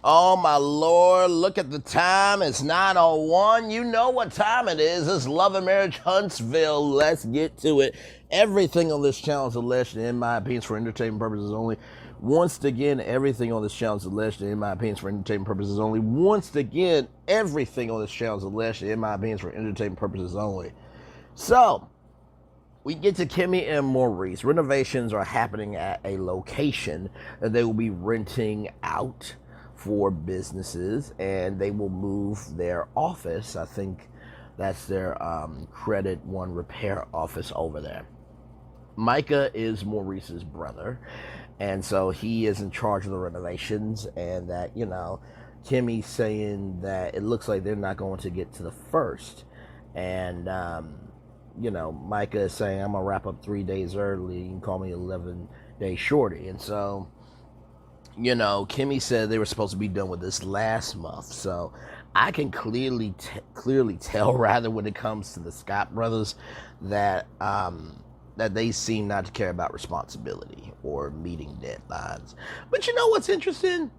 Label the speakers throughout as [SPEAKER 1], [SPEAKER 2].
[SPEAKER 1] Oh my lord, look at the time. It's 9:01. You know what time it is. It's Love and Marriage Huntsville. Let's get to it. Everything on this channel is alleged, in my opinion, for entertainment purposes only. Once again, everything on this channel is alleged, in my opinion, for entertainment purposes only. Once again, everything on this channel is alleged, in my opinion, for entertainment purposes only. So, we get to Kimmi and Maurice. Renovations are happening at a location that they will be renting out for businesses, and they will move their office. I think that's their Credit One repair office over there. Micah is Maurice's brother, and so he is in charge of the renovations. And that, Kimmy's saying that it looks like they're not going to get to the first, and Micah is saying, I'm gonna wrap up 3 days early. You can call me 11 days shorty. And so, Kimmi said they were supposed to be done with this last month. So I can clearly tell, rather, when it comes to the Scott brothers, that that they seem not to care about responsibility or meeting deadlines. But you know what's interesting?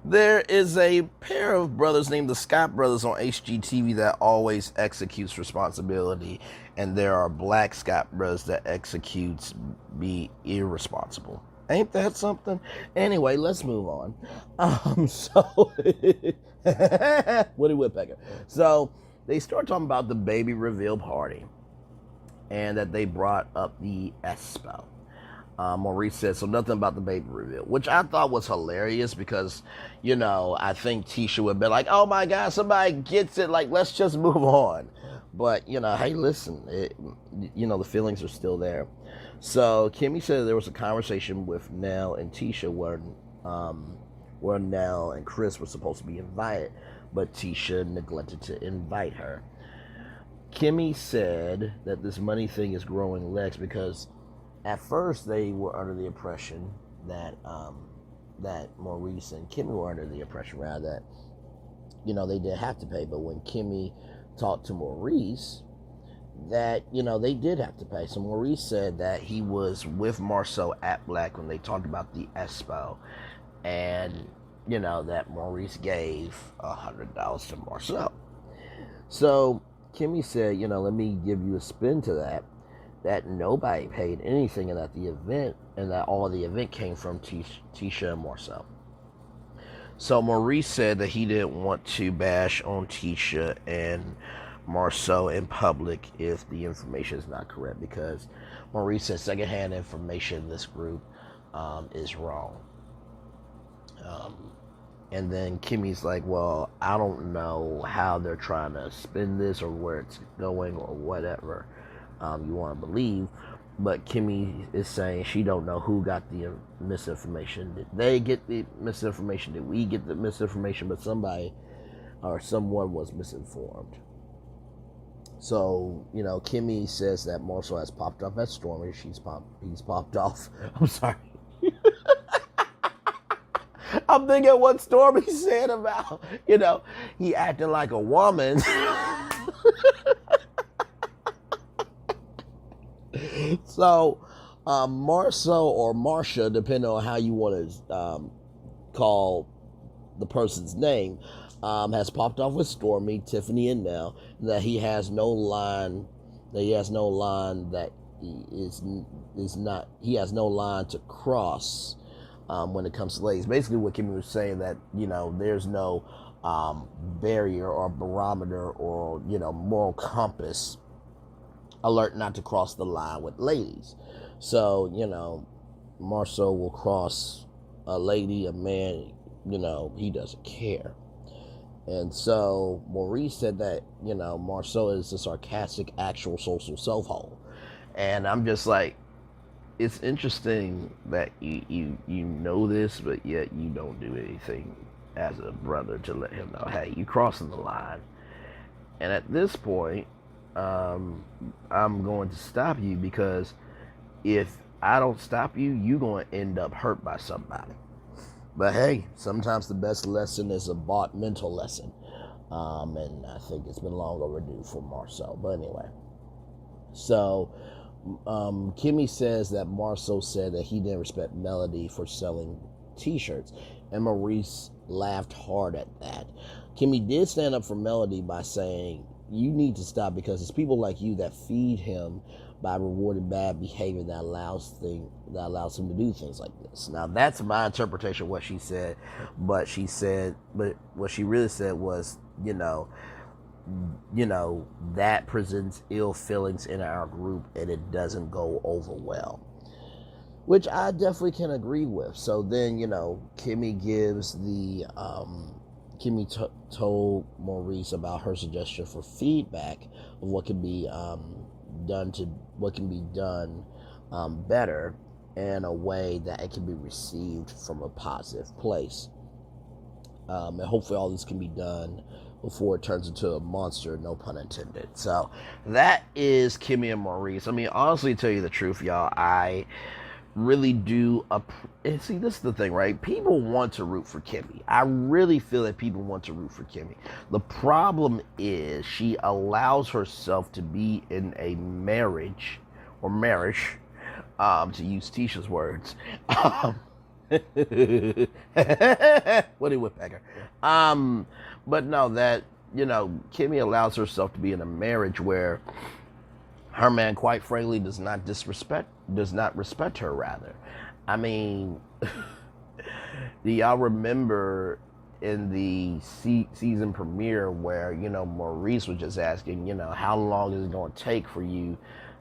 [SPEAKER 1] There is a pair of brothers named the Scott brothers on HGTV that always executes responsibility, and there are black Scott brothers that executes be irresponsible. Ain't that something? Anyway, let's move on. So Woody Woodpecker. So they start talking about the baby reveal party, and that they brought up the Espo. Maurice said, so nothing about the baby reveal, which I thought was hilarious because, I think Tisha would be like, oh my God, somebody gets it. Like, let's just move on. But, hey, listen, the feelings are still there. So Kimmi said there was a conversation with Nell and Tisha where Nell and Chris were supposed to be invited, but Tisha neglected to invite her. Kimmi said that this money thing is growing legs because at first they were under the impression that that Maurice and Kimmi were under the impression, rather, that they did have to pay. But when Kimmi talked to Maurice, that they did have to pay. So Maurice said that he was with Marceau at Black when they talked about the Espo, and that Maurice gave $100 to Marceau. So Kimmi said, let me give you a spin to that nobody paid anything, and at the event, and that all of the event came from Tisha and Marceau. So Maurice said that he didn't want to bash on Tisha and Marceau in public if the information is not correct, because Maurice said secondhand information in this group is wrong. And then Kimmy's like, well, I don't know how they're trying to spin this or where it's going or whatever you want to believe. But Kimmi is saying she don't know who got the misinformation. Did they get the misinformation? Did we get the misinformation? But somebody or someone was misinformed. So, Kimmi says that Marceau has popped up at Stormy. He's popped off. I'm sorry. I'm thinking what Stormy said about, he acting like a woman. So, Marceau or Marcia, depending on how you want to call the person's name, has popped off with Stormy, Tiffany, and Nell, that he has no line. He has no line to cross when it comes to ladies. Basically, what Kimmi was saying, that there's no barrier or barometer or moral compass alert not to cross the line with ladies. So Marceau will cross a lady, a man, he doesn't care. And so Maurice said that Marceau is a sarcastic, actual social self-hole. And I'm just like, it's interesting that you know this, but yet you don't do anything as a brother to let him know, hey, you crossing the line. And at this point, I'm going to stop you, because if I don't stop you, you're going to end up hurt by somebody. But hey, sometimes the best lesson is a bought mental lesson. And I think it's been long overdue for Marceau. But anyway, so Kimmi says that Marceau said that he didn't respect Melody for selling t-shirts. And Maurice laughed hard at that. Kimmi did stand up for Melody by saying, you need to stop because it's people like you that feed him by rewarding bad behavior that allows him to do things like this. Now that's my interpretation of what she said, but what she really said was, that presents ill feelings in our group and it doesn't go over well, which I definitely can agree with. So then, Kimmi gives the told Maurice about her suggestion for feedback of what can be done better in a way that it can be received from a positive place. And hopefully all this can be done before it turns into a monster, no pun intended. So that is Kimmi and Maurice. I mean, honestly, to tell you the truth, y'all, I really do and see, this is the thing, right? People want to root for Kimmi. I really feel that people want to root for Kimmi. The problem is she allows herself to be in a marriage, to use Tisha's words. Woody Woodpecker. But no, that, Kimmi allows herself to be in a marriage where her man, quite frankly, does not respect her, rather. I mean, do y'all remember in the season premiere where, Maurice was just asking, how long is it going to take for you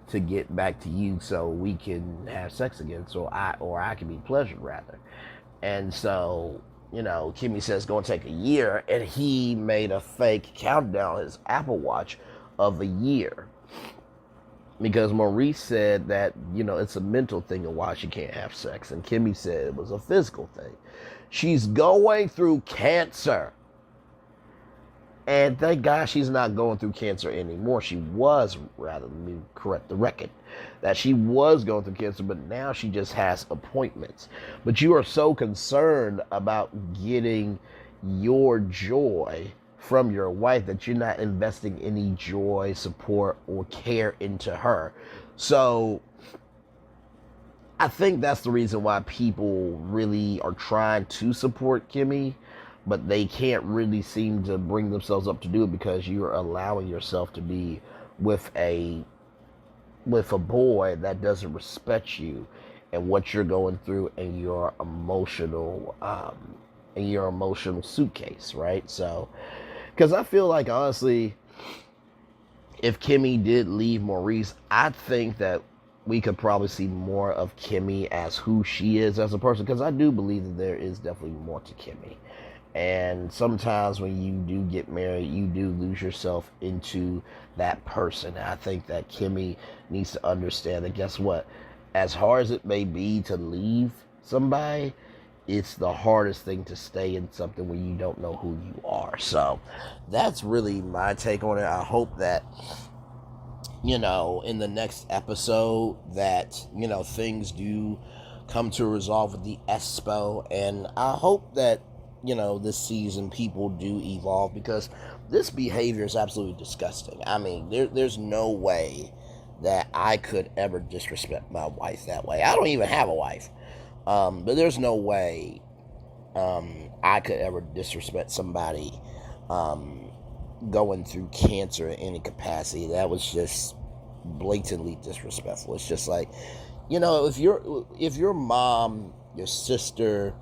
[SPEAKER 1] to get back to you so we can have sex again, or I can be pleasured, rather. And so, Kimmi says it's going to take a year, and he made a fake countdown, his Apple Watch, of a year. Because Maurice said that, it's a mental thing of why she can't have sex. And Kimmi said it was a physical thing. She's going through cancer. And thank God she's not going through cancer anymore. She was, rather, let me correct the record, that she was going through cancer, but now she just has appointments. But you are so concerned about getting your joy from your wife that you're not investing any joy, support, or care into her. So I think that's the reason why people really are trying to support Kimmi, but they can't really seem to bring themselves up to do it because you're allowing yourself to be with a boy that doesn't respect you and what you're going through and your emotional suitcase, right? So, because I feel like, honestly, if Kimmi did leave Maurice, I think that we could probably see more of Kimmi as who she is as a person, because I do believe that there is definitely more to Kimmi. And sometimes when you do get married, you do lose yourself into that person. And I think that Kimmi needs to understand that, guess what? As hard as it may be to leave somebody, it's the hardest thing to stay in something when you don't know who you are. So that's really my take on it. I hope that, in the next episode that, things do come to a resolve with the Espo. And I hope that, this season people do evolve, because this behavior is absolutely disgusting. I mean, there's no way that I could ever disrespect my wife that way. I don't even have a wife. But there's no way I could ever disrespect somebody going through cancer in any capacity. That was just blatantly disrespectful. It's just like, if your mom, your sister,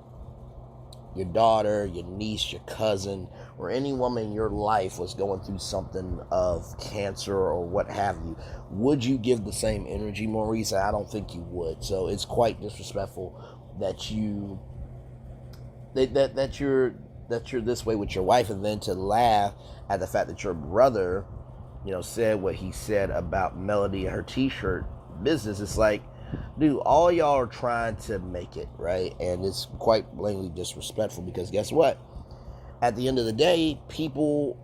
[SPEAKER 1] your daughter, your niece, your cousin, or any woman in your life was going through something of cancer or what have you, would you give the same energy, Maurice? I don't think you would. So it's quite disrespectful that you're this way with your wife, and then to laugh at the fact that your brother, said what he said about Melody and her t-shirt business. It's like, dude, all y'all are trying to make it, right? And it's quite blatantly disrespectful, because guess what? At the end of the day, people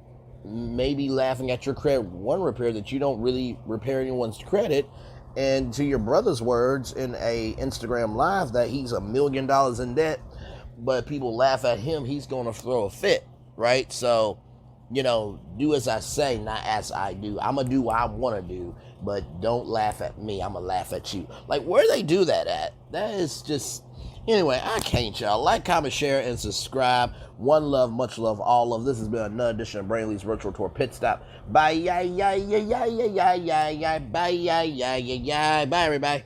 [SPEAKER 1] may be laughing at your credit one repair that you don't really repair anyone's credit. And to your brother's words in a Instagram live that he's $1 million in debt, but people laugh at him, he's going to throw a fit, right? So, do as I say, not as I do. I'm going to do what I want to do, but don't laugh at me. I'm going to laugh at you. Like, where they do that at? That is just, Anyway, I can't, y'all. Like, comment, share, and subscribe. One love, much love, all love. This has been another edition of Brainley's Virtual Tour Pit Stop. Bye, bye, everybody.